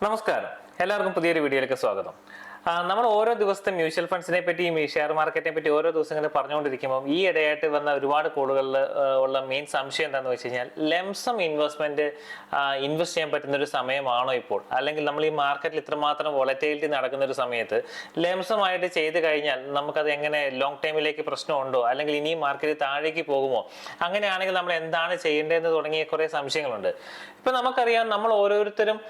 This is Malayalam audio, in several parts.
നമസ്കാരം, എല്ലാവർക്കും പുതിയൊരു വീഡിയോയിലേക്ക് സ്വാഗതം. നമ്മൾ ഓരോ ദിവസത്തെ മ്യൂച്വൽ ഫണ്ട്സിനെ പറ്റിയും ഈ ഷെയർ മാർക്കറ്റിനെ പറ്റി ഓരോ ദിവസങ്ങളിൽ പറഞ്ഞുകൊണ്ടിരിക്കുമ്പോൾ ഈ ഇടയായിട്ട് വന്ന ഒരുപാട് കോളുകളിൽ ഉള്ള മെയിൻ സംശയം എന്താണെന്ന് വെച്ച് കഴിഞ്ഞാൽ ലെംസം ഇൻവെസ്റ്റ്മെന്റ് ഇൻവെസ്റ്റ് ചെയ്യാൻ പറ്റുന്ന ഒരു സമയമാണോ ഇപ്പോൾ, അല്ലെങ്കിൽ നമ്മൾ ഈ മാർക്കറ്റിൽ ഇത്രമാത്രം വോളറ്റിലിറ്റി നടക്കുന്ന ഒരു സമയത്ത് ലെംസമായിട്ട് ചെയ്ത് കഴിഞ്ഞാൽ നമുക്കത് എങ്ങനെ ലോങ് ടൈമിലേക്ക് പ്രശ്നമുണ്ടോ, അല്ലെങ്കിൽ ഇനിയും മാർക്കറ്റ് താഴേക്ക് പോകുമോ, അങ്ങനെയാണെങ്കിൽ നമ്മൾ എന്താണ് ചെയ്യേണ്ടതെന്ന് തുടങ്ങിയ കുറേ സംശയങ്ങളുണ്ട്. ഇപ്പൊ നമുക്കറിയാം, നമ്മൾ ഓരോരുത്തരും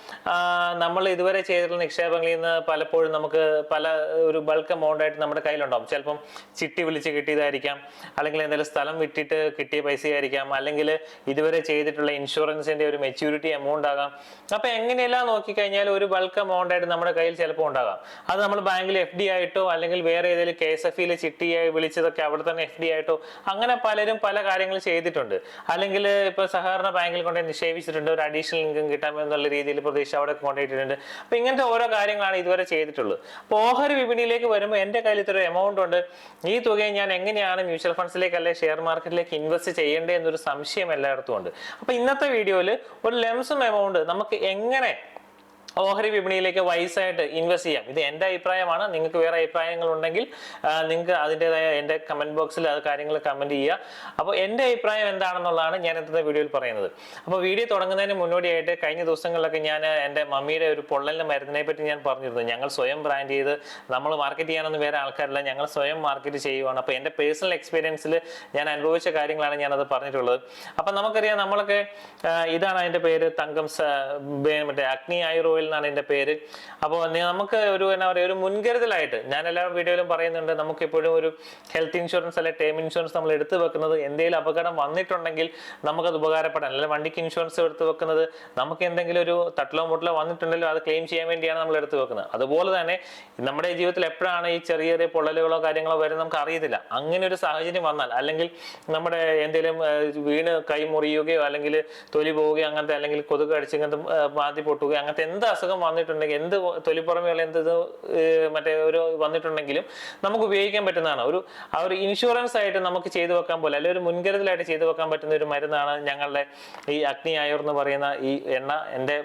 നമ്മൾ ഇതുവരെ ചെയ്തിട്ടുള്ള നിക്ഷേപങ്ങളിൽ നിന്ന് പലപ്പോഴും നമുക്ക് പല ഒരു ബൾക്ക് എമൗണ്ട് ആയിട്ട് നമ്മുടെ കയ്യിലുണ്ടാവും. ചിലപ്പം ചിട്ടി വിളിച്ച് കിട്ടിയതായിരിക്കാം, അല്ലെങ്കിൽ എന്തെങ്കിലും സ്ഥലം വിട്ടിട്ട് കിട്ടിയ പൈസയായിരിക്കാം, അല്ലെങ്കിൽ ഇതുവരെ ചെയ്തിട്ടുള്ള ഇൻഷുറൻസിന്റെ ഒരു മെച്യൂരിറ്റി എമൗണ്ട് ആകാം. അപ്പൊ എങ്ങനെയെല്ലാം നോക്കിക്കഴിഞ്ഞാൽ ഒരു ബൾക്ക് എമൗണ്ട് ആയിട്ട് നമ്മുടെ കയ്യിൽ ചിലപ്പോൾ ഉണ്ടാകാം. അത് നമ്മൾ ബാങ്കിൽ FD ആയിട്ടോ, അല്ലെങ്കിൽ വേറെ ഏതെങ്കിലും KSF ചിട്ടിയായി വിളിച്ചതൊക്കെ അവിടെ തന്നെ FD ആയിട്ടോ, അങ്ങനെ പലരും പല കാര്യങ്ങൾ ചെയ്തിട്ടുണ്ട്. അല്ലെങ്കിൽ ഇപ്പൊ സഹകരണ ബാങ്കിൽ കൊണ്ട് നിക്ഷേപിച്ചിട്ടുണ്ട്, ഒരു അഡീഷണൽ ഇൻകം കിട്ടാൻ എന്നുള്ള രീതിയിൽ പ്രതീക്ഷ അവിടെ കൊണ്ടുപോയിട്ടുണ്ട്. അപ്പൊ ഇങ്ങനത്തെ ഓരോ കാര്യങ്ങളാണ് ഇതുവരെ ചെയ്തിട്ടുള്ളത്. അപ്പൊ ഓഹരി വിപണിയിലേക്ക് വരുമ്പോൾ എന്റെ കയ്യിൽ ഇത്ര എമൗണ്ട് ഉണ്ട്, ഈ തുകയെ ഞാൻ എങ്ങനെയാണ് മ്യൂച്വൽ ഫണ്ട്സിലേക്ക് അല്ലെങ്കിൽ ഷെയർ മാർക്കറ്റിലേക്ക് ഇൻവെസ്റ്റ് ചെയ്യേണ്ടത് എന്നൊരു സംശയം എല്ലായിടത്തും ഉണ്ട്. അപ്പൊ ഇന്നത്തെ വീഡിയോയിൽ ഒരു ലെംസം എമൗണ്ട് നമുക്ക് എങ്ങനെ ഓഹരി വിപണിയിലേക്ക് വൈസായിട്ട് ഇൻവെസ്റ്റ് ചെയ്യാം. ഇത് എൻ്റെ അഭിപ്രായമാണ്. നിങ്ങൾക്ക് വേറെ അഭിപ്രായങ്ങൾ ഉണ്ടെങ്കിൽ നിങ്ങൾക്ക് അതിൻ്റെതായ എൻ്റെ കമന്റ് ബോക്സിൽ അത് കാര്യങ്ങൾ കമന്റ് ചെയ്യുക. അപ്പോൾ എൻ്റെ അഭിപ്രായം എന്താണെന്നുള്ളതാണ് ഞാൻ ഇന്നത്തെ വീഡിയോയിൽ പറയുന്നത്. അപ്പോൾ വീഡിയോ തുടങ്ങുന്നതിന് മുന്നോടിയായിട്ട് കഴിഞ്ഞ ദിവസങ്ങളിലൊക്കെ ഞാൻ എൻ്റെ മമ്മിയുടെ ഒരു പൊള്ളലിൻ്റെ മരുന്നിനെ പറ്റി ഞാൻ പറഞ്ഞിരുന്നു. ഞങ്ങൾ സ്വയം ബ്രാൻഡ് ചെയ്ത് നമ്മൾ മാർക്കറ്റ് ചെയ്യാനൊന്നും വേറെ ആൾക്കാരില്ല, ഞങ്ങൾ സ്വയം മാർക്കറ്റ് ചെയ്യുവാണ്. അപ്പോൾ എൻ്റെ പേഴ്സണൽ എക്സ്പീരിയൻസിൽ ഞാൻ അനുഭവിച്ച കാര്യങ്ങളാണ് ഞാനത് പറഞ്ഞിട്ടുള്ളത്. അപ്പം നമുക്കറിയാം, നമ്മളൊക്കെ ഇതാണ് അതിൻ്റെ പേര്, തങ്കം മറ്റേ അഗ്നി ആയുർ ഓയിൽ എന്നാണ് എന്റെ പേര്. അപ്പോൾ നമുക്ക് ഒരു എന്താ പറയുക, ഒരു മുൻകരുതലായിട്ട് ഞാൻ എല്ലാ വീഡിയോയിലും പറയുന്നുണ്ട്, നമുക്ക് എപ്പോഴും ഒരു ഹെൽത്ത് ഇൻഷുറൻസ് അല്ലെങ്കിൽ ടേം ഇൻഷുറൻസ് നമ്മൾ എടുത്തു വെക്കുന്നത് എന്തെങ്കിലും അപകടം വന്നിട്ടുണ്ടെങ്കിൽ നമുക്കത് ഉപകാരപ്പെടാൻ, അല്ലെങ്കിൽ വണ്ടിക്ക് ഇൻഷുറൻസ് എടുത്തു വെക്കുന്നത് നമുക്ക് എന്തെങ്കിലും ഒരു തട്ടിലോ മുട്ടിലോ വന്നിട്ടുണ്ടെങ്കിലും അത് ക്ലെയിം ചെയ്യാൻ വേണ്ടിയാണ് നമ്മൾ എടുത്തു വെക്കുന്നത്. അതുപോലെ തന്നെ നമ്മുടെ ജീവിതത്തിൽ എപ്പോഴാണ് ഈ ചെറിയ ചെറിയ പൊള്ളലുകളോ കാര്യങ്ങളോ വരുന്നത് നമുക്ക് അറിയത്തില്ല. അങ്ങനെ ഒരു സാഹചര്യം വന്നാൽ, അല്ലെങ്കിൽ നമ്മുടെ എന്തെങ്കിലും വീണ് കൈ മുറിയുകയോ അല്ലെങ്കിൽ തൊലി പോവുകയോ അങ്ങനത്തെ, അല്ലെങ്കിൽ കൊതുക് കടിച്ച് ഇങ്ങനത്തെ ബാധി പൊട്ടുകയോ അങ്ങനത്തെ എന്ത് അസുഖം വന്നിട്ടുണ്ടെങ്കിൽ, എന്ത് തൊലിപ്പുറമെയുള്ള എന്ത് മറ്റേ ഒരു വന്നിട്ടുണ്ടെങ്കിലും നമുക്ക് ഉപയോഗിക്കാൻ പറ്റുന്നതാണ്. ആ ഒരു ഇൻഷുറൻസ് ആയിട്ട് നമുക്ക് ചെയ്തു വെക്കാൻ പോലെ, അല്ലെങ്കിൽ ഒരു മുൻകരുതലായിട്ട് ചെയ്തു വെക്കാൻ പറ്റുന്ന ഒരു മരുന്നാണ് ഞങ്ങളുടെ ഈ അഗ്നി ആയുർ എന്ന് പറയുന്ന ഈ എണ്ണ. എൻ്റെ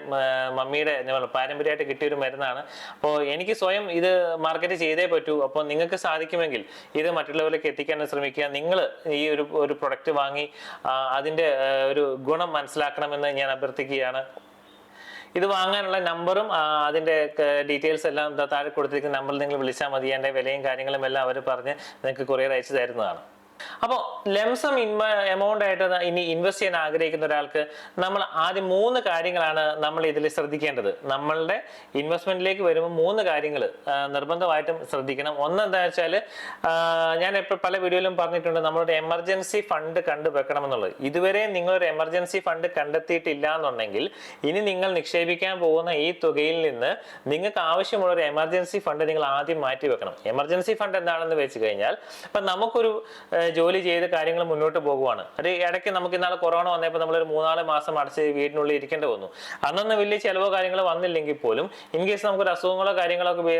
മമ്മിയുടെ പാരമ്പര്യമായിട്ട് കിട്ടിയൊരു മരുന്നാണ്. അപ്പോൾ എനിക്ക് സ്വയം ഇത് മാർക്കറ്റ് ചെയ്തേ പറ്റൂ. അപ്പോൾ നിങ്ങൾക്ക് സാധിക്കുമെങ്കിൽ ഇത് മറ്റുള്ളവരിലേക്ക് എത്തിക്കാൻ ശ്രമിക്കുക. നിങ്ങൾ ഈ ഒരു പ്രൊഡക്റ്റ് വാങ്ങി അതിൻ്റെ ഒരു ഗുണം മനസ്സിലാക്കണമെന്ന് ഞാൻ അഭ്യർത്ഥിക്കുകയാണ്. ഇത് വാങ്ങാനുള്ള നമ്പറും അതിൻ്റെ ഡീറ്റെയിൽസ് എല്ലാം താഴെ കൊടുത്തിരിക്കുന്ന നമ്പറിൽ നിങ്ങൾ വിളിച്ചാൽ മതി. എൻ്റെ വിലയും കാര്യങ്ങളും എല്ലാം അവർ പറഞ്ഞ് നിങ്ങൾക്ക് കൊറിയർ അയച്ചു തരുന്നതാണ്. അപ്പോൾ ലെംസം എമൗണ്ട് ആയിട്ട് ഇനി ഇൻവെസ്റ്റ് ചെയ്യാൻ ആഗ്രഹിക്കുന്ന ഒരാൾക്ക് നമ്മൾ ആദ്യം 3 കാര്യങ്ങളാണ് നമ്മൾ ഇതിൽ ശ്രദ്ധിക്കേണ്ടത്. നമ്മളുടെ ഇൻവെസ്റ്റ്മെന്റിലേക്ക് വരുമ്പോൾ 3 കാര്യങ്ങൾ നിർബന്ധമായിട്ടും ശ്രദ്ധിക്കണം. ഒന്ന് എന്താ വെച്ചാൽ, ഞാൻ ഇപ്പോൾ പല വീഡിയോയിലും പറഞ്ഞിട്ടുണ്ട്, നമ്മളൊരു എമർജൻസി ഫണ്ട് കണ്ടുവെക്കണമെന്നുള്ളത്. ഇതുവരെ നിങ്ങളൊരു എമർജൻസി ഫണ്ട് കണ്ടെത്തിയിട്ടില്ല എന്നുണ്ടെങ്കിൽ ഇനി നിങ്ങൾ നിക്ഷേപിക്കാൻ പോകുന്ന ഈ തുകയിൽ നിന്ന് നിങ്ങൾക്ക് ആവശ്യമുള്ള ഒരു എമർജൻസി ഫണ്ട് നിങ്ങൾ ആദ്യം മാറ്റി വെക്കണം. എമർജൻസി ഫണ്ട് എന്താണെന്ന് വെച്ച് കഴിഞ്ഞാൽ, ഇപ്പം നമുക്കൊരു ജോലി ചെയ്ത് കാര്യങ്ങൾ മുന്നോട്ട് പോകുവാണ്. അത് ഇടയ്ക്ക് നമുക്ക് ഇന്നാൾ കൊറോണ വന്നപ്പോൾ നമ്മളൊരു 3-4 മാസം അടച്ച് വീടിനുള്ളിൽ ഇരിക്കേണ്ടി വന്നു. അന്നൊന്നും വലിയ ചിലവോ കാര്യങ്ങളോ വന്നില്ലെങ്കിൽ പോലും ഇൻ കേസ് നമുക്കൊരു അസുഖങ്ങളോ കാര്യങ്ങളൊക്കെ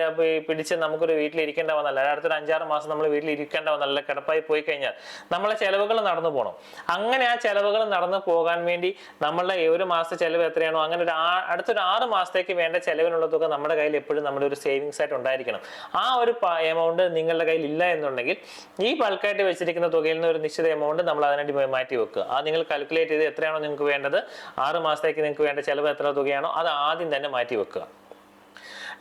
പിടിച്ച് നമുക്കൊരു വീട്ടിൽ ഇരിക്കേണ്ട വന്നല്ല, അടുത്തൊരു 5-6 മാസം നമ്മൾ വീട്ടിൽ ഇരിക്കേണ്ട വന്നല്ല, കിടപ്പായി പോയി കഴിഞ്ഞാൽ നമ്മളെ ചിലവുകൾ നടന്നു പോകണം. അങ്ങനെ ആ ചിലവുകൾ നടന്നു പോകാൻ വേണ്ടി നമ്മളുടെ ഒരു മാസത്തെ ചിലവ് എത്രയാണോ അങ്ങനെ അടുത്തൊരു 6 മാസത്തേക്ക് വേണ്ട ചിലവിനുള്ള തുക നമ്മുടെ കയ്യിൽ എപ്പോഴും നമ്മുടെ ഒരു സേവിങ്സ് ആയിട്ട് ഉണ്ടായിരിക്കണം. ആ ഒരു എമൗണ്ട് നിങ്ങളുടെ കയ്യിൽ ഇല്ല എന്നുണ്ടെങ്കിൽ ഈ ബൾക്കായിട്ട് വെച്ചിരിക്കുന്ന തുകയിൽ നിന്ന് ഒരു നിശ്ചിത എമൗണ്ട് നമ്മൾ അതിനായിട്ട് മാറ്റി വെക്കുക. അത് നിങ്ങൾ കാൽക്കുലേറ്റ് ചെയ്ത് എത്രയാണോ നിങ്ങൾക്ക് വേണ്ടത്, 6 മാസത്തേക്ക് നിങ്ങൾക്ക് വേണ്ട ചിലവ് എത്ര തുകയാണോ അത് ആദ്യം തന്നെ മാറ്റി വെക്കുക.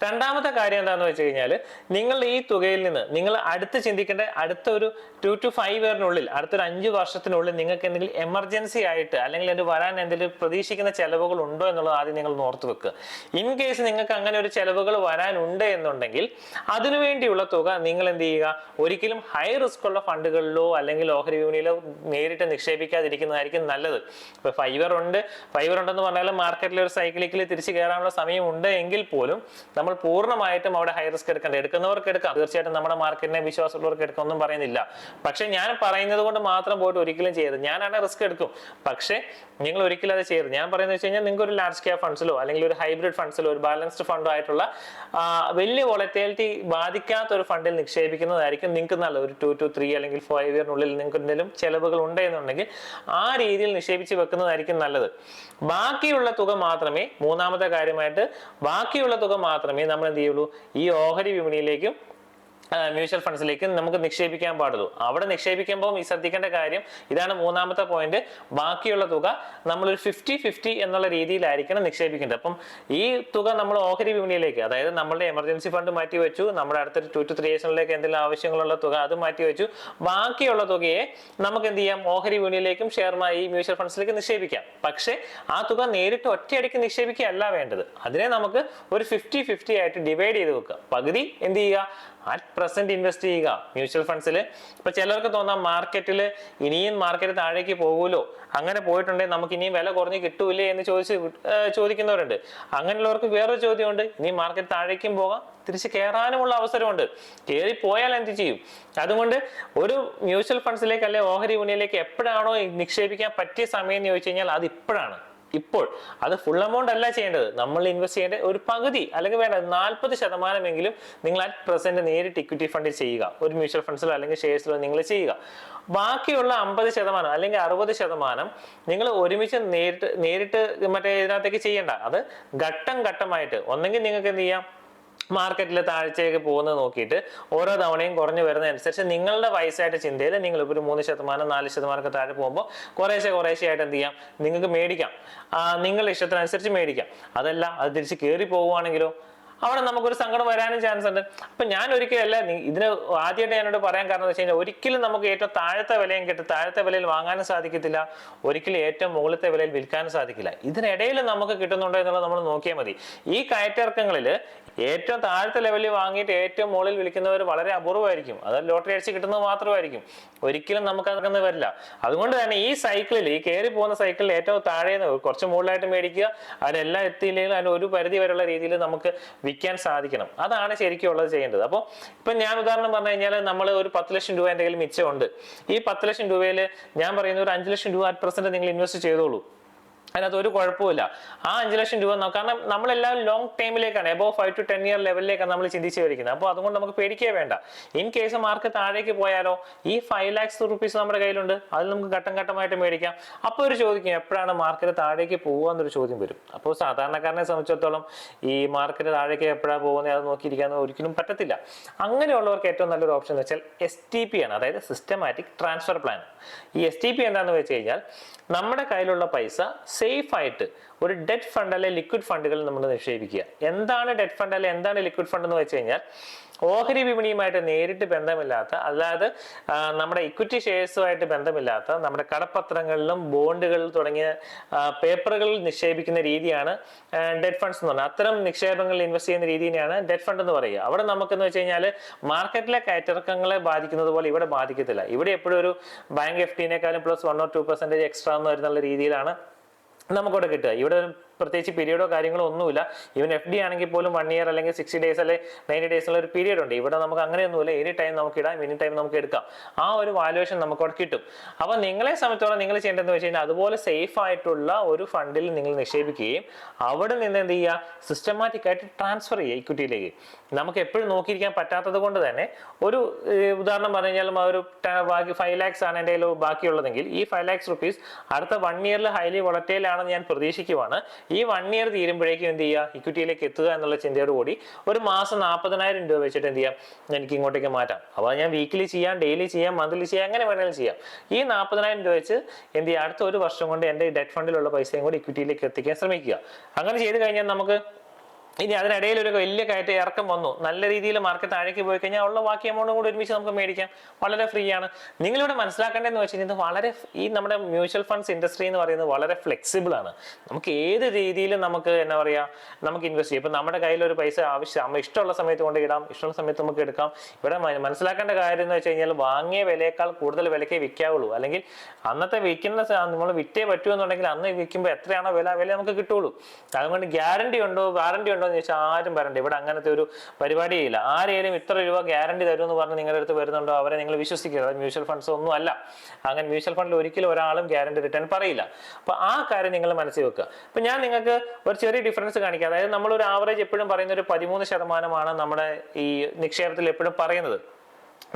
രണ്ടാമത്തെ കാര്യം എന്താണെന്ന് വെച്ച് കഴിഞ്ഞാൽ, നിങ്ങൾ ഈ തുകയിൽ നിന്ന് നിങ്ങൾ അടുത്ത് ചിന്തിക്കേണ്ട അടുത്തൊരു 2 to 5 ഇയറിനുള്ളിൽ, അടുത്തൊരു 5 വർഷത്തിനുള്ളിൽ നിങ്ങൾക്ക് എന്തെങ്കിലും എമർജൻസി ആയിട്ട് അല്ലെങ്കിൽ അത് വരാൻ എന്തെങ്കിലും പ്രതീക്ഷിക്കുന്ന ചെലവുകൾ ഉണ്ടോ എന്നുള്ളത് ആദ്യം നിങ്ങൾ ഓർത്ത് വെക്കുക. ഇൻ കേസ് നിങ്ങൾക്ക് അങ്ങനെ ഒരു ചെലവുകൾ വരാനുണ്ട് എന്നുണ്ടെങ്കിൽ അതിനുവേണ്ടിയുള്ള തുക നിങ്ങൾ എന്ത് ചെയ്യുക, ഒരിക്കലും ഹൈ റിസ്ക് ഉള്ള ഫണ്ടുകളിലോ അല്ലെങ്കിൽ ഓഹരി വിപണിയിലോ നേരിട്ട് നിക്ഷേപിക്കാതിരിക്കുന്നതായിരിക്കും നല്ലത്. ഇപ്പൊ 5 ഇയർ ഉണ്ടെന്ന് പറഞ്ഞാലും മാർക്കറ്റിൽ ഒരു സൈക്കിളിൽ തിരിച്ചു കയറാനുള്ള സമയം ഉണ്ട് എങ്കിൽ പോലും നമ്മൾ നമ്മൾ പൂർണ്ണമായിട്ടും അവിടെ ഹൈ റിസ്ക് എടുക്കുന്നവർക്ക് എടുക്കാം, തീർച്ചയായിട്ടും നമ്മുടെ മാർക്കറ്റിനെ വിശ്വാസമുള്ളവർക്ക് എടുക്കാം, ഒന്നും പറയുന്നില്ല. പക്ഷെ ഞാൻ പറയുന്നത് കൊണ്ട് മാത്രം പോയിട്ട് ഒരിക്കലും ചെയ്യരുത്. ഞാനാണ് റിസ്ക് എടുക്കും, പക്ഷെ നിങ്ങൾ ഒരിക്കലും അത് ചെയ്യരുത്. ഞാൻ പറയുന്നത് വെച്ച് കഴിഞ്ഞാൽ നിങ്ങൾക്ക് ഒരു ലാർജ് ക്യാപ് ഫണ്ട്സിലോ അല്ലെങ്കിൽ ഒരു ഹൈബ്രിഡ് ഫണ്ട്സിലോ ഒരു ബാലൻസ്ഡ് ഫണ്ടോ ആയിട്ടുള്ള വലിയ വോളറ്റിലിറ്റി ബാധിക്കാത്ത ഒരു ഫണ്ടിൽ നിക്ഷേപിക്കുന്നതായിരിക്കും നിങ്ങൾക്ക് നല്ലത്. ഒരു 2 to 3 അല്ലെങ്കിൽ 5 ഇയറിനുള്ളിൽ നിങ്ങൾക്ക് എന്തെങ്കിലും ചെലവുകൾ ഉണ്ടെന്നുണ്ടെങ്കിൽ ആ രീതിയിൽ നിക്ഷേപിച്ച് വെക്കുന്നതായിരിക്കും നല്ലത്. ബാക്കിയുള്ള തുക മാത്രമേ, മൂന്നാമത്തെ കാര്യമായിട്ട് ബാക്കിയുള്ള തുക മാത്രമേ നമ്മൾ എന്ത് ചെയ്യുള്ളൂ, ഈ ഓഹരി വിപണിയിലേക്കും മ്യൂച്വൽ ഫണ്ട്സിലേക്ക് നമുക്ക് നിക്ഷേപിക്കാൻ പാടുള്ളൂ. അവിടെ നിക്ഷേപിക്കുമ്പോൾ ഈ ശ്രദ്ധിക്കേണ്ട കാര്യം ഇതാണ്, മൂന്നാമത്തെ പോയിന്റ്. ബാക്കിയുള്ള തുക നമ്മളൊരു 50-50 എന്നുള്ള രീതിയിലായിരിക്കണം നിക്ഷേപിക്കേണ്ടത്. അപ്പം ഈ തുക നമ്മൾ ഓഹരി വിപണിയിലേക്ക്, അതായത് നമ്മളുടെ എമർജൻസി ഫണ്ട് മാറ്റി വെച്ചു, നമ്മുടെ അടുത്തൊരു 2 to 3 ഇയേഴ്സിലേക്ക് എന്തെങ്കിലും ആവശ്യങ്ങളുള്ള തുക അത് മാറ്റി വെച്ചു, ബാക്കിയുള്ള തുകയെ നമുക്ക് എന്ത് ചെയ്യാം, ഓഹരി വിപണിയിലേക്കും ഈ മ്യൂച്വൽ ഫണ്ട്സിലേക്ക് നിക്ഷേപിക്കാം. പക്ഷെ ആ തുക നേരിട്ട് ഒറ്റയടിക്ക് നിക്ഷേപിക്കുകയല്ല വേണ്ടത്. അതിനെ നമുക്ക് ഒരു 50-50 ആയിട്ട് ഡിവൈഡ് ചെയ്ത് വെക്കുക. പകുതി എന്ത് ചെയ്യുക, അറ്റ് പ്രസന്റ് ഇൻവെസ്റ്റ് ചെയ്യുക മ്യൂച്വൽ ഫണ്ട്സിൽ. ഇപ്പൊ ചിലർക്ക് തോന്നാം മാർക്കറ്റിൽ ഇനിയും മാർക്കറ്റ് താഴേക്ക് പോകുമല്ലോ, അങ്ങനെ പോയിട്ടുണ്ടെങ്കിൽ നമുക്ക് ഇനിയും വില കുറഞ്ഞ് കിട്ടൂലേ എന്ന് ചോദിക്കുന്നവരുണ്ട്. അങ്ങനെയുള്ളവർക്ക് വേറൊരു ചോദ്യമുണ്ട്, ഇനി മാർക്കറ്റ് താഴേക്കും പോകാം, തിരിച്ച് കയറാനുമുള്ള അവസരമുണ്ട്. കയറി പോയാൽ എന്ത് ചെയ്യും? അതുകൊണ്ട് ഒരു മ്യൂച്വൽ ഫണ്ട്സിലേക്ക് അല്ലെ ഓഹരി വിപണിയിലേക്ക് എപ്പോഴാണോ നിക്ഷേപിക്കാൻ പറ്റിയ സമയം എന്ന് ചോദിച്ചു കഴിഞ്ഞാൽ അത് ഇപ്പോഴാണ്. ഇപ്പോൾ അത് ഫുൾ എമൗണ്ട് അല്ല ചെയ്യേണ്ടത്, നമ്മൾ ഇൻവെസ്റ്റ് ചെയ്യേണ്ട ഒരു പകുതി അല്ലെങ്കിൽ വേണ്ട 40% നിങ്ങൾ അറ്റ് പ്രസന്റ് നേരിട്ട് ഇക്വിറ്റി ഫണ്ടിൽ ചെയ്യുക, ഒരു മ്യൂച്വൽ ഫണ്ട്സിലോ അല്ലെങ്കിൽ ഷെയർസിലോ നിങ്ങൾ ചെയ്യുക. ബാക്കിയുള്ള 50% അല്ലെങ്കിൽ 60% നിങ്ങൾ ഒരുമിച്ച് നേരിട്ട് മറ്റേ ഇതിനകത്തേക്ക് ചെയ്യേണ്ട. അത് ഘട്ടം ഘട്ടമായിട്ട്, ഒന്നെങ്കിൽ നിങ്ങൾക്ക് എന്ത് ചെയ്യാം, മാർക്കറ്റിൽ താഴ്ചയൊക്കെ പോകുന്നത് നോക്കിയിട്ട് ഓരോ തവണയും കുറഞ്ഞു വരുന്നതനുസരിച്ച് നിങ്ങളുടെ വയസ്സായിട്ട് ചിന്തയിൽ നിങ്ങൾ ഇപ്പോൾ ഒരു 3%, 4% താഴെ പോകുമ്പോൾ കുറേശ്ശെ ആയിട്ട് എന്ത് ചെയ്യാം, നിങ്ങൾക്ക് മേടിക്കാം, നിങ്ങളുടെ ഇഷ്ടത്തിനനുസരിച്ച് മേടിക്കാം. അതല്ല അത് തിരിച്ച് കയറി പോവുകയാണെങ്കിലോ അവിടെ നമുക്കൊരു സങ്കടം വരാനും ചാൻസ് ഉണ്ട്. അപ്പൊ ഞാൻ ഒരിക്കലല്ല ഇതിന് ആദ്യമായിട്ട് ഞാനോട് പറയാൻ കാരണം എന്ന് വെച്ച് കഴിഞ്ഞാൽ, ഒരിക്കലും നമുക്ക് ഏറ്റവും താഴത്തെ വിലയും കിട്ടും, താഴത്തെ വിലയിൽ വാങ്ങാനും സാധിക്കത്തില്ല, ഒരിക്കലും ഏറ്റവും മുകളിലത്തെ വിലയിൽ വിൽക്കാനും സാധിക്കില്ല. ഇതിനിടയിൽ നമുക്ക് കിട്ടുന്നുണ്ടോ എന്നുള്ളത് നമ്മൾ നോക്കിയാൽ മതി. ഈ കയറ്റിറക്കങ്ങളിൽ ഏറ്റവും താഴത്തെ ലെവലിൽ വാങ്ങിയിട്ട് ഏറ്റവും മുകളിൽ വിൽക്കുന്നവർ വളരെ അപൂർവമായിരിക്കും. അത് ലോട്ടറി അടിച്ച് കിട്ടുന്നത് മാത്രമായിരിക്കും, ഒരിക്കലും നമുക്ക് അതൊന്നും വരില്ല. അതുകൊണ്ട് തന്നെ ഈ സൈക്കിളിൽ, ഈ കയറി പോകുന്ന സൈക്കിളിൽ ഏറ്റവും താഴെ കുറച്ച് മുകളിലായിട്ട് മേടിക്കുക, അതിനെല്ലാം എത്തിയില്ലെങ്കിൽ അതിന് ഒരു പരിധി വരെയുള്ള രീതിയിൽ നമുക്ക് വിൽക്കാൻ സാധിക്കണം. അതാണ് ശരിക്കും ഉള്ളത് ചെയ്യേണ്ടത്. അപ്പോൾ ഇപ്പൊ ഞാൻ ഉദാഹരണം പറഞ്ഞു കഴിഞ്ഞാൽ, നമ്മൾ ഒരു 10 ലക്ഷം രൂപ എന്തെങ്കിലും മിച്ചമുണ്ട്, ഈ 10 ലക്ഷം രൂപയിൽ ഞാൻ പറയുന്ന ഒരു 5 ലക്ഷം രൂപ അറ്റ് പ്രസന്റ് നിങ്ങൾ ഇൻവെസ്റ്റ് ചെയ്തോളൂ, അതിനകത്ത് ഒരു കുഴപ്പമില്ല. ആ 5 ലക്ഷം രൂപ കാരണം നമ്മളെല്ലാവരും ലോങ് ടൈമിലേക്കാണ്, എബോവ് 5 to 10 ഇയർ ലെവലിലേക്കാണ് നമ്മൾ ചിന്തിച്ചു വരിക്കുന്നത്. അപ്പോൾ അതുകൊണ്ട് നമുക്ക് പേടിക്കേ വേണ്ട. ഇൻ കേസ് മാർക്കറ്റ് താഴേക്ക് പോയാലോ, ഈ 5 lakhs rupees നമ്മുടെ കയ്യിലുണ്ട്, അതിൽ നമുക്ക് ഘട്ടം ഘട്ടമായിട്ട് മേടിക്കാം. അപ്പോൾ ഒരു ചോദിക്കും, എപ്പോഴാണ് മാർക്കറ്റ് താഴേക്ക് പോകുക എന്നൊരു ചോദ്യം വരും. അപ്പോൾ സാധാരണക്കാരനെ സംബന്ധിച്ചിടത്തോളം ഈ മാർക്കറ്റ് താഴേക്ക് എപ്പോഴാണ് പോകുന്നത് അത് നോക്കിയിരിക്കാൻ ഒരിക്കലും പറ്റത്തില്ല. അങ്ങനെയുള്ളവർക്ക് ഏറ്റവും നല്ലൊരു ഓപ്ഷൻ എന്ന് വെച്ചാൽ STP ആണ്, അതായത് സിസ്റ്റമാറ്റിക് ട്രാൻസ്ഫർ പ്ലാൻ. ഈ STP എന്താണെന്ന് വെച്ച് കഴിഞ്ഞാൽ, നമ്മുടെ കയ്യിലുള്ള പൈസ സേഫ് ആയിട്ട് ഒരു ഡെറ്റ് ഫണ്ട് അല്ലെ ലിക്വിഡ് ഫണ്ടുകളിൽ നമ്മൾ നിക്ഷേപിക്കുക. എന്താണ് ഡെറ്റ് ഫണ്ട് അല്ലെ എന്താണ് ലിക്വിഡ് ഫണ്ട് എന്ന് വെച്ച് കഴിഞ്ഞാൽ, ഓഹരി വിപണിയുമായിട്ട് നേരിട്ട് ബന്ധമില്ലാത്ത, അല്ലാതെ നമ്മുടെ ഇക്വിറ്റി ഷെയർസുമായിട്ട് ബന്ധമില്ലാത്ത, നമ്മുടെ കടപ്പത്രങ്ങളിലും ബോണ്ടുകളിൽ തുടങ്ങിയ പേപ്പറുകളിൽ നിക്ഷേപിക്കുന്ന രീതിയാണ് ഡെറ്റ് ഫണ്ട്സ് എന്ന് പറഞ്ഞാൽ. അത്തരം നിക്ഷേപങ്ങളിൽ ഇൻവെസ്റ്റ് ചെയ്യുന്ന രീതിയാണ് ഡെറ്റ് ഫണ്ട് എന്ന് പറയുക. അവിടെ നമുക്കെന്ന് വെച്ച് കഴിഞ്ഞാൽ മാർക്കറ്റിലെ കയറ്റിറക്കങ്ങളെ ബാധിക്കുന്നത് പോലെ ഇവിടെ ബാധിക്കത്തില്ല. ഇവിടെ എപ്പോഴും ഒരു ബാങ്ക് FD-നേക്കാളും +1 or 2% എക്സ്ട്രാ എന്ന് വരുന്നുള്ള രീതിയിലാണ് നമുക്കവിടെ കിട്ടുക. ഇവിടെ പ്രത്യേകിച്ച് പീരീഡോ കാര്യങ്ങളോ ഒന്നുമില്ല. ഈവൻ FD ആണെങ്കിൽ പോലും 1 year അല്ലെങ്കിൽ 60 days അല്ലെങ്കിൽ 90 days ഉള്ള ഒരു പീരീഡ് ഉണ്ട്. ഇവിടെ നമുക്ക് അങ്ങനെയൊന്നുമില്ല, എനി ടൈം നമുക്ക് ഇടാം, എനി ടൈം നമുക്ക് എടുക്കാം. ആ ഒരു വാല്യുവേഷൻ നമുക്ക് അവിടെ കിട്ടും. അപ്പൊ നിങ്ങളെ സംബന്ധിച്ചോളം നിങ്ങൾ ചെയ്യേണ്ടതെന്ന് വെച്ച് കഴിഞ്ഞാൽ, അതുപോലെ സേഫ് ആയിട്ടുള്ള ഒരു ഫണ്ടിൽ നിങ്ങൾ നിക്ഷേപിക്കുകയും അവിടെ നിന്ന് എന്ത് ചെയ്യുക, സിസ്റ്റമാറ്റിക് ആയിട്ട് ട്രാൻസ്ഫർ ചെയ്യുക ഇക്വിറ്റിയിലേക്ക്. നമുക്ക് എപ്പോഴും നോക്കിയിരിക്കാൻ പറ്റാത്തത് കൊണ്ട് തന്നെ ഒരു ഉദാഹരണം പറഞ്ഞു കഴിഞ്ഞാൽ, ഒരു 5 lakhs ആണ് എൻ്റെ കയ്യിൽ ബാക്കിയുള്ളതെങ്കിൽ, ഈ 5 lakhs rupees അടുത്ത 1 year ഹൈലി വോളറ്റൈൽ ആണെന്ന് ഞാൻ പ്രതീക്ഷിക്കുവാണ്. ഈ 1 year തീരുമ്പോഴേക്കും എന്ത് ചെയ്യുക, ഇക്വിറ്റിയിലേക്ക് എത്തുക എന്നുള്ള ചിന്തയോട് കൂടി ഒരു മാസം 40,000 രൂപ വെച്ചിട്ട് എന്ത് ചെയ്യാം, എനിക്ക് ഇങ്ങോട്ടേക്ക് മാറ്റാം. അപ്പോൾ ഞാൻ വീക്കിലി ചെയ്യാം, ഡെയിലി ചെയ്യാം, മന്ത്ലി ചെയ്യാം, എങ്ങനെ വേണമെങ്കിലും ചെയ്യാം. ഈ 40,000 രൂപ വെച്ച് എന്ത് ചെയ്യുക, അടുത്ത ഒരു വർഷം കൊണ്ട് എൻ്റെ ഡെറ്റ് ഫണ്ടിലുള്ള പൈസയും കൂടി ഇക്വിറ്റിയിലേക്ക് എത്തിക്കാൻ ശ്രമിക്കുക. അങ്ങനെ ചെയ്ത് കഴിഞ്ഞാൽ നമുക്ക് ഇനി അതിനിടയിൽ ഒരു വലിയ കയറ്റ ഇറക്കം വന്നു, നല്ല രീതിയിൽ മാർക്കറ്റ് താഴേക്ക് പോയി കഴിഞ്ഞാൽ ഉള്ള ബാക്കി എമൗണ്ടും കൂടി ഒരുമിച്ച് നമുക്ക് മേടിക്കാം, വളരെ ഫ്രീ ആണ്. നിങ്ങളിവിടെ മനസ്സിലാക്കേണ്ടതെന്ന് വെച്ച് കഴിഞ്ഞാൽ, വളരെ ഈ നമ്മുടെ മ്യൂച്വൽ ഫണ്ട്സ് ഇൻഡസ്ട്രി എന്ന് പറയുന്നത് വളരെ ഫ്ലെക്സിബിൾ ആണ്. നമുക്ക് ഏത് രീതിയിലും നമുക്ക് എന്താ പറയുക, നമുക്ക് ഇൻവെസ്റ്റ് ചെയ്യാം. ഇപ്പം നമ്മുടെ കയ്യിൽ ഒരു പൈസ ആവശ്യം ഇഷ്ടമുള്ള സമയത്ത് കൊണ്ട് ഇടാം, ഇഷ്ടമുള്ള സമയത്ത് നമുക്ക് എടുക്കാം. ഇവിടെ മനസ്സിലാക്കേണ്ട കാര്യം എന്ന് വെച്ച് കഴിഞ്ഞാൽ, വാങ്ങിയ വിലയേക്കാൾ കൂടുതൽ വിലക്കേ വിൽക്കാവുള്ളൂ. അല്ലെങ്കിൽ അന്നത്തെ വിൽക്കുന്ന നമ്മൾ വിറ്റേ പറ്റൂ എന്നുണ്ടെങ്കിൽ അന്ന് വിൽക്കുമ്പോൾ എത്രയാണോ വില നമുക്ക് കിട്ടുള്ളൂ. അതുകൊണ്ട് ഗ്യാരണ്ടി ഉണ്ടോ വാറണ്ടി ഉണ്ടോ എന്ന് ചോദിച്ചാൽ ആരും വരണ്ട. ഇവിടെ അങ്ങനത്തെ ഒരു പരിപാടിയില്ല. ആരെയും ഇത്ര രൂപ ഗ്യാരണ്ടി തരുമെന്ന് പറഞ്ഞ് നിങ്ങളുടെ അടുത്ത് വരുന്നുണ്ടോ അവരെ നിങ്ങൾ വിശ്വസിക്കരുത്. മ്യൂച്വൽ ഫണ്ട്സ് ഒന്നും അല്ല. അങ്ങനെ മ്യൂച്വൽ ഫണ്ടിൽ ഒരിക്കലും ഒരാളും ഗ്യാരണ്ടി റിട്ടേൺ പറയില്ല. അപ്പൊ ആ കാര്യം നിങ്ങൾ മനസ്സിൽ വെക്കുക. അപ്പൊ ഞാൻ നിങ്ങൾക്ക് ഒരു ചെറിയ ഡിഫറൻസ് കാണിക്കാം. അതായത് നമ്മളൊരു ആവറേജ് എപ്പോഴും പറയുന്ന ഒരു 13% നമ്മുടെ ഈ നിക്ഷേപത്തിൽ എപ്പോഴും പറയുന്നത്.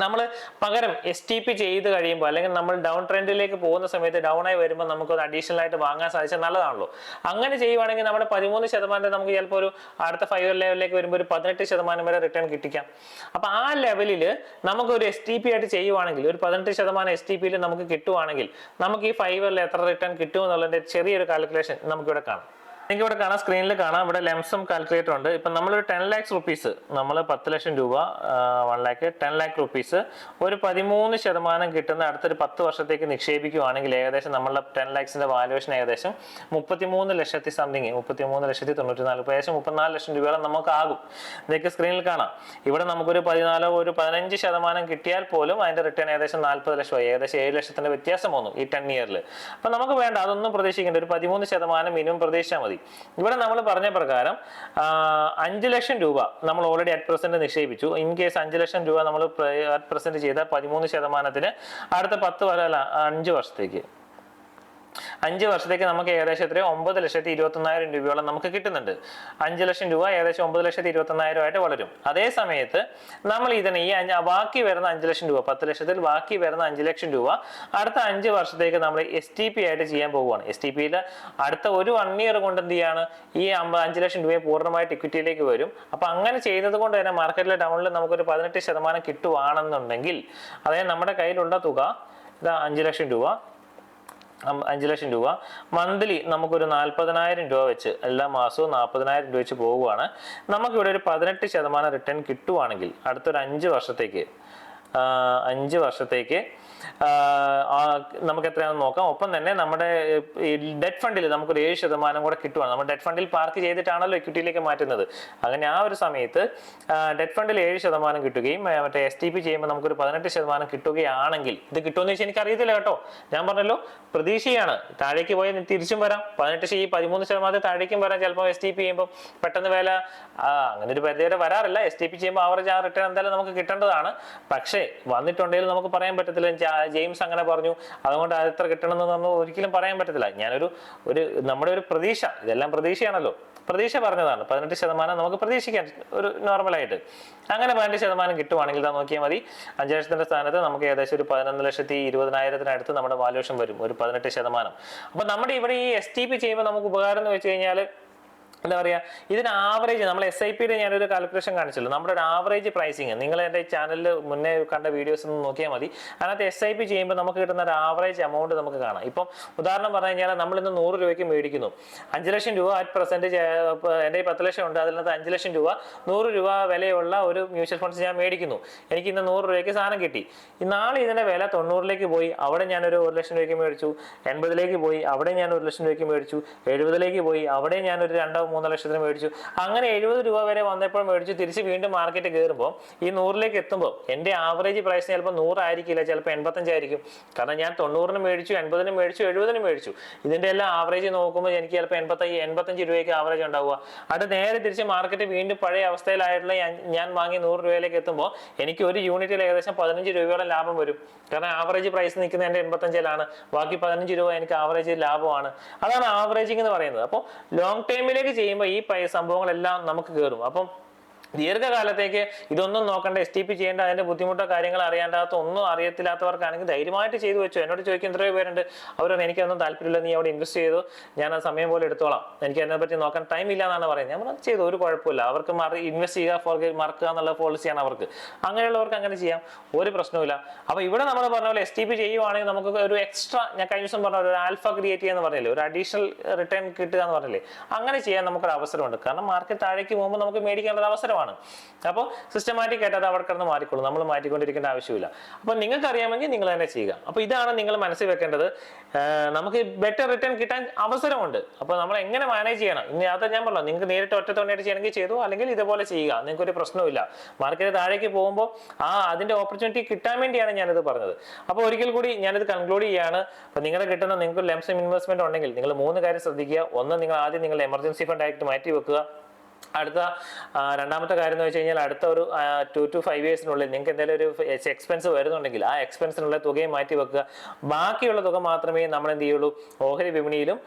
നമ്മൾ പകരം STP ചെയ്ത് കഴിയുമ്പോൾ അല്ലെങ്കിൽ നമ്മൾ ഡൗൺ ട്രെൻഡിലേക്ക് പോകുന്ന സമയത്ത് ഡൗൺ ആയി വരുമ്പോൾ നമുക്ക് അഡീഷണൽ ആയിട്ട് വാങ്ങാൻ സാധിച്ചാൽ നല്ലതാണല്ലോ. അങ്ങനെ ചെയ്യുവാണെങ്കിൽ നമ്മുടെ 13% നമുക്ക് ചിലപ്പോൾ ഒരു അടുത്ത 5 ഇയർ ലെവലിലേക്ക് വരുമ്പോൾ ഒരു 18% വരെ റിട്ടേൺ കിട്ടിക്കാം. അപ്പൊ ആ ലെവലിൽ നമുക്ക് ഒരു STP ആയിട്ട് ചെയ്യുവാണെങ്കിൽ ഒരു 18% STPയിൽ നമുക്ക് കിട്ടുവാണെങ്കിൽ നമുക്ക് ഈ 5 ഇയറിൽ എത്ര റിട്ടേൺ കിട്ടും എന്നുള്ളതിന്റെ ചെറിയൊരു കാൽക്കുലേഷൻ നമുക്കിവിടെ കാണാം. നിങ്ങൾക്ക് ഇവിടെ കാണാം, സ്ക്രീനിൽ കാണാം. ഇവിടെ ലെംസം കാൽക്കുലേറ്റർ ഉണ്ട്. ഇപ്പം നമ്മളൊരു 10 lakhs rupees, നമ്മൾ 10 ലക്ഷം രൂപ 1 lakh 10 lakh rupees ഒരു 13% കിട്ടുന്ന അടുത്തൊരു 10 വർഷത്തേക്ക് നിക്ഷേപിക്കുകയാണെങ്കിൽ ഏകദേശം നമ്മളുടെ 10 lakhsന്റെ വാല്യുവേഷൻ ഏകദേശം 33 ലക്ഷത്തി സംതിങ് 33,94,000 ഏകദേശം 34 ലക്ഷം രൂപയോളം നമുക്കാകും. ഇതൊക്കെ സ്ക്രീനിൽ കാണാം. ഇവിടെ നമുക്കൊരു 15% കിട്ടിയാൽ പോലും അതിന്റെ റിട്ടേൺ ഏകദേശം 40 ലക്ഷമായി. ഏകദേശം 7 ലക്ഷത്തിന്റെ വ്യത്യാസം വന്നു ഈ 10 ഇയറിൽ. അപ്പൊ നമുക്ക് വേണ്ട, അതൊന്നും പ്രതീക്ഷിക്കേണ്ട, ഒരു 13% മിനിമം പ്രതീക്ഷിച്ചാൽ മതി. ഇവിടെ നമ്മൾ പറഞ്ഞ പ്രകാരം 5 ലക്ഷം രൂപ നമ്മൾ ഓൾറെഡി അറ്റ് പ്രസന്റ് നിക്ഷേപിച്ചു. ഇൻ കേസ് 5 ലക്ഷം രൂപ നമ്മൾ അറ്റ് പ്രസന്റ് ചെയ്താൽ 13% അടുത്ത 5 വർഷത്തേക്ക് 5 വർഷത്തേക്ക് നമുക്ക് ഏകദേശം 9,21,000 രൂപയോളം നമുക്ക് കിട്ടുന്നുണ്ട്. 5 ലക്ഷം രൂപ ഏകദേശം 9,21,000 ആയിട്ട് വളരും. അതേ സമയത്ത് നമ്മൾ ഇതിന് ഈ ബാക്കി വരുന്ന 5 ലക്ഷം രൂപ 10 ലക്ഷത്തിൽ ബാക്കി വരുന്ന 5 ലക്ഷം രൂപ അടുത്ത 5 വർഷത്തേക്ക് നമ്മൾ STP ആയിട്ട് ചെയ്യാൻ പോവുകയാണ്. STPയിൽ അടുത്ത ഒരു 1 year കൊണ്ട് എന്ത് ചെയ്യാണ്, ഈ 5 ലക്ഷം രൂപയെ പൂർണ്ണമായിട്ട് ഇക്വിറ്റിയിലേക്ക് വരും. അപ്പൊ അങ്ങനെ ചെയ്യുന്നത് കൊണ്ട് തന്നെ മാർക്കറ്റിലെ ഡൗണിൽ നമുക്കൊരു 18% കിട്ടുവാണെന്നുണ്ടെങ്കിൽ, അതായത് നമ്മുടെ കയ്യിലുള്ള തുക 5 ലക്ഷം രൂപ 5 ലക്ഷം രൂപ മന്ത്ലി നമുക്കൊരു 40,000 രൂപ വെച്ച് എല്ലാ മാസവും 40,000 രൂപ വെച്ച് പോവുകയാണ്. നമുക്കിവിടെ ഒരു 18% റിട്ടേൺ കിട്ടുവാണെങ്കിൽ അടുത്തൊരു 5 വർഷത്തേക്ക് നമുക്ക് എത്രയാണെന്ന് നോക്കാം. ഒപ്പം തന്നെ നമ്മുടെ ഡെറ്റ് ഫണ്ടിൽ നമുക്കൊരു 7% കൂടെ കിട്ടുവാണ്. നമ്മൾ ഡെറ്റ് ഫണ്ടിൽ പാർക്ക് ചെയ്തിട്ടാണല്ലോ ഇക്വിറ്റിയിലേക്ക് മാറ്റുന്നത്. അങ്ങനെ ആ ഒരു സമയത്ത് ഡെറ്റ് ഫണ്ടിൽ 7% കിട്ടുകയും മറ്റേ STP ചെയ്യുമ്പോൾ നമുക്കൊരു 18% കിട്ടുകയാണെങ്കിൽ, ഇത് കിട്ടുമെന്ന് വെച്ചാൽ എനിക്ക് അറിയത്തില്ല കേട്ടോ, ഞാൻ പറഞ്ഞല്ലോ പ്രതീക്ഷയാണ്. താഴേക്ക് പോയാൽ തിരിച്ചും വരാം. 13% താഴേക്കും വരാം. ചിലപ്പോൾ STP ചെയ്യുമ്പോൾ പെട്ടെന്ന് വില അങ്ങനെ ഒരു പരിധി വരെ വരാറില്ല. STP ചെയ്യുമ്പോൾ ആവറേജ് ആ റിട്ടേൺ എന്തായാലും നമുക്ക് കിട്ടേണ്ടതാണ്. പക്ഷേ വന്നിട്ടുണ്ടെങ്കിൽ നമുക്ക് പറയാൻ പറ്റത്തില്ല ജെയിംസ് അങ്ങനെ പറഞ്ഞു അതുകൊണ്ട് എത്ര കിട്ടണമെന്ന് ഒരിക്കലും പറയാൻ പറ്റത്തില്ല. നമ്മുടെ ഒരു പ്രതീക്ഷ, ഇതെല്ലാം പ്രതീക്ഷയാണല്ലോ, പ്രതീക്ഷ പറഞ്ഞതാണ്. 18% നമുക്ക് പ്രതീക്ഷിക്കാം ഒരു നോർമലായിട്ട്. അങ്ങനെ 18% കിട്ടുവാണെങ്കിൽ നോക്കിയാൽ മതി. 5 ലക്ഷത്തിന്റെ സ്ഥാനത്ത് നമുക്ക് ഏകദേശം ഒരു 11,20,000 നമ്മുടെ വാല്യൂഷൻ വരും, ഒരു 18%. അപ്പൊ നമ്മുടെ ഇവിടെ ഈ STP ചെയ്യുമ്പോൾ നമുക്ക് ഉപകാരം എന്ന് വെച്ച് കഴിഞ്ഞാൽ എന്താ പറയുക, ഇതിന് ആവറേജ് നമ്മൾ SIPയുടെ ഞാനൊരു കാൽക്കുലേഷൻ കാണിച്ചല്ലോ. നമ്മുടെ ഒരു ആവറേജ് പ്രൈസിങ് നിങ്ങൾ എൻ്റെ ചാനലിൽ മുന്നേ കണ്ട വീഡിയോസ് ഒന്ന് നോക്കിയാൽ മതി. അതിനകത്ത് SIP ചെയ്യുമ്പോൾ നമുക്ക് കിട്ടുന്ന ഒരു ആവറേജ് എമൗണ്ട് നമുക്ക് കാണാം. ഇപ്പം ഉദാഹരണം പറഞ്ഞു കഴിഞ്ഞാൽ നമ്മൾ ഇന്ന് 100 രൂപയ്ക്ക് മേടിക്കുന്നു. 5 ലക്ഷം രൂപ അറ്റ് പെർസെൻറ്റേജ് എൻ്റെ 10 ലക്ഷം ഉണ്ട്. അതിനകത്ത് 5 ലക്ഷം രൂപ 100 രൂപ വിലയുള്ള ഒരു മ്യൂച്വൽ ഫണ്ട്സ് ഞാൻ മേടിക്കുന്നു. എനിക്ക് ഇന്ന് 100 രൂപയ്ക്ക് സാധനം കിട്ടി. നാളെ ഇതിൻ്റെ വില 90ലേക്ക് പോയി. അവിടെ ഞാനൊരു 1 ലക്ഷം രൂപയ്ക്ക് മേടിച്ചു. 80ലേക്ക് പോയി. അവിടെ ഞാൻ 1 ലക്ഷം രൂപയ്ക്ക് മേടിച്ചു. 70ലേക്ക് പോയി. അവിടെ ഞാനൊരു 2-3 ലക്ഷത്തിന് മേടിച്ചു. അങ്ങനെ 70 രൂപ വരെ വന്നപ്പോൾ മേടിച്ചു. തിരിച്ച് വീണ്ടും മാർക്കറ്റ് കയറുമ്പോൾ ഈ 100ലേക്ക് എത്തുമ്പോൾ എൻ്റെ ആവറേജ് പ്രൈസ് ചിലപ്പോൾ 100 ആയിരിക്കില്ല, ചിലപ്പോൾ 85 ആയിരിക്കും. കാരണം ഞാൻ 90-ന് മേടിച്ചു, 80-ന് മേടിച്ചു, 70-ന് മേടിച്ചു. ഇതിന്റെ എല്ലാം ആവറേജ് നോക്കുമ്പോൾ എനിക്ക് ചിലപ്പോൾ 85 രൂപയ്ക്ക് ആവറേജ് ഉണ്ടാവുക. അത് നേരെ തിരിച്ച് മാർക്കറ്റ് വീണ്ടും പഴയ അവസ്ഥയിലായിട്ടുള്ള ഞാൻ വാങ്ങി 100 രൂപയിലേക്ക് എത്തുമ്പോൾ എനിക്ക് ഒരു യൂണിറ്റിൽ ഏകദേശം 15 രൂപയോളം ലാഭം വരും. കാരണം ആവറേജ് പ്രൈസ് നിൽക്കുന്നത് എൻ്റെ 85-ലാണ്. ബാക്കി 15 രൂപ എനിക്ക് ആവറേജ് ലാഭമാണ്. അതാണ് ആവറേജിംഗ് എന്ന് പറയുന്നത്. അപ്പോൾ ലോങ് ടൈമിലേക്ക് ചെയ്യുമ്പോൾ ഈ സംഭവങ്ങളെല്ലാം നമുക്ക് കയറും. അപ്പം ദീർഘകാലത്തേക്ക് ഇതൊന്നും നോക്കണ്ട, STP ചെയ്യേണ്ട, അതിന്റെ ബുദ്ധിമുട്ടോ കാര്യങ്ങൾ അറിയാണ്ടാത്ത ഒന്നും അറിയത്തില്ലാത്തവർക്കാണെങ്കിൽ ധൈര്യമായിട്ട് ചെയ്തു വെച്ചു. എന്നോട് ചോദിക്കും എത്രയോ പേരുണ്ട്, അവരൊന്നും എനിക്കൊന്നും താല്പര്യമില്ല, നീ അവിടെ ഇൻവെസ്റ്റ് ചെയ്തു, ഞാൻ ആ സമയം പോലെ എടുത്തോളാം, എനിക്ക് അതിനെ പറ്റി നോക്കാൻ ടൈം ഇല്ല എന്നാണ് പറയുന്നത്. നമ്മൾ ചെയ്തു, ഒരു കുഴപ്പമില്ല. അവർക്ക് ഇൻവെസ്റ്റ് ചെയ്യുക, മറക്കുക എന്നുള്ള പോളിസിയാണ് അവർക്ക്. അങ്ങനെയുള്ളവർക്ക് അങ്ങനെ ചെയ്യാം, ഒരു പ്രശ്നവുമില്ല. അപ്പൊ ഇവിടെ നമ്മൾ പറഞ്ഞ പോലെ STP ചെയ്യുവാണെങ്കിൽ നമുക്ക് ഒരു എക്സ്ട്രാ, ഞാൻ കഴിഞ്ഞ ദിവസം പറഞ്ഞ ഒരു ആൽഫ ക്രിയേറ്റ് ചെയ്യാന്ന് പറഞ്ഞില്ലേ, ഒരു അഡീഷണൽ റിട്ടേൺ കിട്ടുക എന്ന് പറഞ്ഞില്ലേ, അങ്ങനെ ചെയ്യാൻ നമുക്കൊരു അവസരമുണ്ട്. കാരണം മാർക്കറ്റ് താഴേക്ക് പോകുമ്പോൾ നമുക്ക് മേടിക്കാനുള്ള അവസരമാണ്. അപ്പോൾ സിസ്റ്റമാറ്റിക് ആയിട്ട് അത് അവിടെ കിടന്ന് മാറിക്കോളും, നമ്മൾ മാറ്റിക്കൊണ്ടിരിക്കേണ്ട ആവശ്യമില്ല. അപ്പൊ നിങ്ങൾക്ക് അറിയാമെങ്കിൽ നിങ്ങൾ തന്നെ ചെയ്യുക. അപ്പൊ ഇതാണ് നിങ്ങൾ മനസ്സിൽ വെക്കേണ്ടത്. നമുക്ക് ബെറ്റർ റിട്ടേൺ കിട്ടാൻ അവസരമുണ്ട്. അപ്പൊ നമ്മൾ എങ്ങനെ മാനേജ് ചെയ്യണം, ഇനി അത് ഞാൻ പറഞ്ഞു, നിങ്ങൾക്ക് നേരിട്ട് ഒറ്റത്തവണയായിട്ട് ചെയ്യണമെങ്കിൽ ചെയ്തു, അല്ലെങ്കിൽ ഇതുപോലെ ചെയ്യുക, നിങ്ങൾക്ക് ഒരു പ്രശ്നമില്ല. മാർക്കറ്റ് താഴേക്ക് പോകുമ്പോൾ അതിന്റെ ഓപ്പർച്യൂണിറ്റി കിട്ടാൻ വേണ്ടിയാണ് ഞാനിത് പറഞ്ഞത്. അപ്പോൾ ഒരിക്കൽ കൂടി ഞാനിത് കൺക്ലൂഡ് ചെയ്യാണ്. അപ്പൊ നിങ്ങളുടെ കിട്ടുന്ന നിങ്ങൾക്ക് ലംസം ഇൻവെസ്റ്റ്മെന്റ് ഉണ്ടെങ്കിൽ നിങ്ങൾ 3 കാര്യം ശ്രദ്ധിക്കുക. ഒന്ന്, നിങ്ങൾ ആദ്യം നിങ്ങളുടെ എമർജൻസി ഫണ്ട് ആയിട്ട് മാറ്റി വെക്കുക. അടുത്ത രണ്ടാമത്തെ കാര്യം എന്ന് വെച്ച് കഴിഞ്ഞാൽ അടുത്ത ഒരു 2 to 5 yearsനുള്ളിൽ നിങ്ങൾക്ക് എന്തെങ്കിലും ഒരു എക്സ്പെൻസ് വരുന്നുണ്ടെങ്കിൽ ആ എക്സ്പെൻസിനുള്ള തുകയും മാറ്റി വെക്കുക. ബാക്കിയുള്ള തുക മാത്രമേ നമ്മൾ എന്ത് ചെയ്യുള്ളൂ, ഓഹരി വിപണിയിലും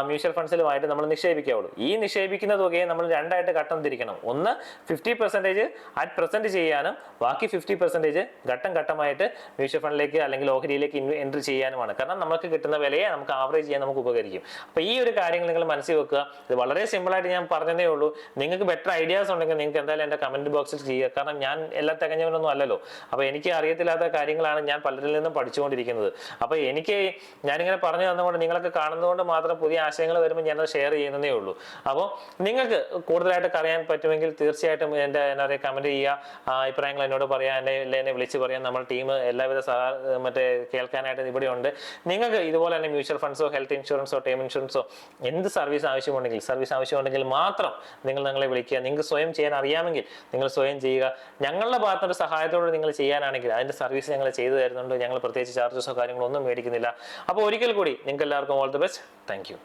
മ്യൂച്വൽ ഫണ്ട്സിലുമായിട്ട് നമ്മൾ നിക്ഷേപിക്കാവുള്ളൂ. ഈ നിക്ഷേപിക്കുന്ന തുകയെ നമ്മൾ രണ്ടായിട്ട് ഘട്ടം തിരിക്കണം. ഒന്ന് 50% അറ്റ് പ്രസന്റ് ചെയ്യാനും ബാക്കി 50% ഘട്ടം ഘട്ടമായിട്ട് മ്യൂച്വൽ ഫണ്ടിലേക്ക് അല്ലെങ്കിൽ ഓഹരിയിലേക്ക് എൻട്രി ചെയ്യാനുമാണ്. കാരണം നമുക്ക് കിട്ടുന്ന വിലയെ നമുക്ക് ആവറേജ് ചെയ്യാൻ നമുക്ക് ഉപകരിക്കും. അപ്പോൾ ഈ ഒരു കാര്യങ്ങൾ നിങ്ങൾ മനസ്സിൽ വെക്കുക. ഇത് വളരെ സിമ്പിളായിട്ട് ഞാൻ പറഞ്ഞതേ ഉള്ളൂ. നിങ്ങൾക്ക് ബെറ്റർ ഐഡിയാസ് ഉണ്ടെങ്കിൽ നിങ്ങൾക്ക് എന്തായാലും എൻ്റെ കമന്റ് ബോക്സിൽ ചെയ്യുക. കാരണം ഞാൻ എല്ലാ തികഞ്ഞവനൊന്നും അല്ലല്ലോ. അപ്പോൾ എനിക്ക് അറിയത്തില്ലാത്ത കാര്യങ്ങളാണ് ഞാൻ പലരിൽ നിന്നും പഠിച്ചുകൊണ്ടിരിക്കുന്നത്. അപ്പോൾ ഞാനിങ്ങനെ പറഞ്ഞു തന്നുകൊണ്ട് നിങ്ങളൊക്കെ കാണുന്നതുകൊണ്ട് മാത്രം പുതിയ ആശയങ്ങൾ വരുമ്പോൾ ഞാനത് ഷെയർ ചെയ്യുന്നതേ ഉള്ളൂ. അപ്പോൾ നിങ്ങൾക്ക് കൂടുതലായിട്ട് അറിയാൻ പറ്റുമെങ്കിൽ തീർച്ചയായിട്ടും എൻ്റെ എന്താ പറയുക കമന്റ് ചെയ്യുക, അഭിപ്രായങ്ങൾ എന്നോട് പറയാം, എന്നെ വിളിച്ച് പറയാം. നമ്മൾ ടീം എല്ലാവിധ കേൾക്കാനായിട്ട് ഇവിടെ ഉണ്ട്. നിങ്ങൾക്ക് ഇതുപോലെ തന്നെ മ്യൂച്വൽ ഫണ്ട്സോ ഹെൽത്ത് ഇൻഷുറൻസോ ടേം ഇൻഷുറൻസോ എന്ത് സർവീസ് ആവശ്യമുണ്ടെങ്കിൽ മാത്രം ഞങ്ങളെ വിളിക്കുക. നിങ്ങൾക്ക് സ്വയം ചെയ്യാൻ അറിയാമെങ്കിൽ നിങ്ങൾ സ്വയം ചെയ്യുക. ഞങ്ങളുടെ ഭാഗത്തൊരു സഹായത്തോടെ നിങ്ങൾ ചെയ്യാനാണെങ്കിൽ അതിന്റെ സർവീസ് ഞങ്ങൾ ചെയ്തു തരുന്നുണ്ട്. ഞങ്ങൾ പ്രത്യേകിച്ച് ചാർജസോ കാര്യങ്ങളോ ഒന്നും മേടിക്കുന്നില്ല. അപ്പോൾ ഒരിക്കൽ കൂടി നിങ്ങൾക്ക് എല്ലാവർക്കും all the best. Thank you.